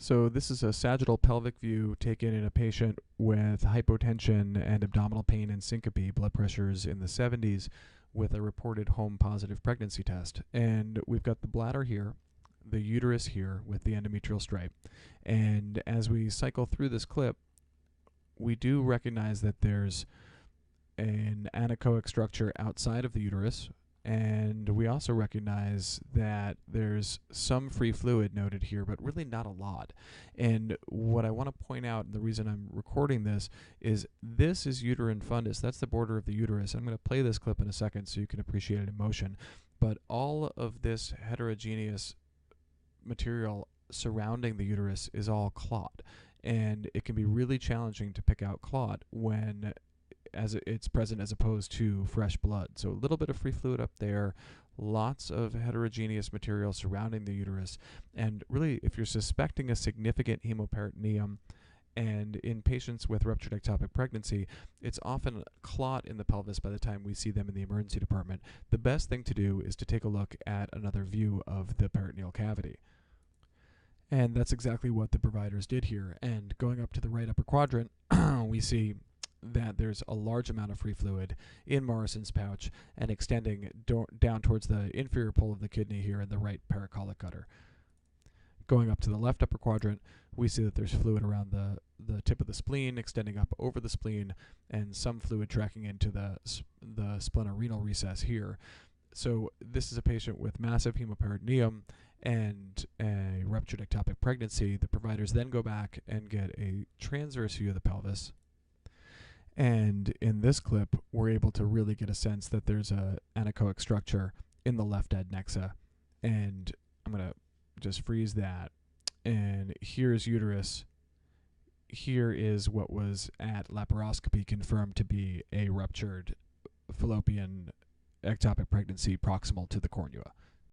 So this is a sagittal pelvic view taken in a patient with hypotension and abdominal pain and syncope, blood pressures in the 70s, with a reported home positive pregnancy test. And we've got the bladder here, the uterus here with the endometrial stripe. And as we cycle through this clip, we do recognize that there's an anechoic structure outside of the uterus, and we also recognize that there's some free fluid noted here, but really not a lot. And what I want to point out, and the reason I'm recording this is uterine fundus. That's the border of the uterus. I'm going to play this clip in a second so you can appreciate it in motion. But all of this heterogeneous material surrounding the uterus is all clot. And it can be really challenging to pick out clot when it's present as opposed to fresh blood. So a little bit of free fluid up there, lots of heterogeneous material surrounding the uterus, and really if you're suspecting a significant hemoperitoneum, and in patients with ruptured ectopic pregnancy, it's often clot in the pelvis by the time we see them in the emergency department. The best thing to do is to take a look at another view of the peritoneal cavity. And that's exactly what the providers did here. And going up to the right upper quadrant, we see that there's a large amount of free fluid in Morrison's pouch and extending down towards the inferior pole of the kidney here in the right pericolic gutter. Going up to the left upper quadrant, we see that there's fluid around the tip of the spleen, extending up over the spleen, and some fluid tracking into the splenorenal recess here. So this is a patient with massive hemoperitoneum and a ruptured ectopic pregnancy. The providers then go back and get a transverse view of the pelvis. And in this clip, we're able to really get a sense that there's a anechoic structure in the left adnexa. And I'm going to just freeze that. And here's uterus. Here is what was at laparoscopy confirmed to be a ruptured fallopian ectopic pregnancy proximal to the cornua.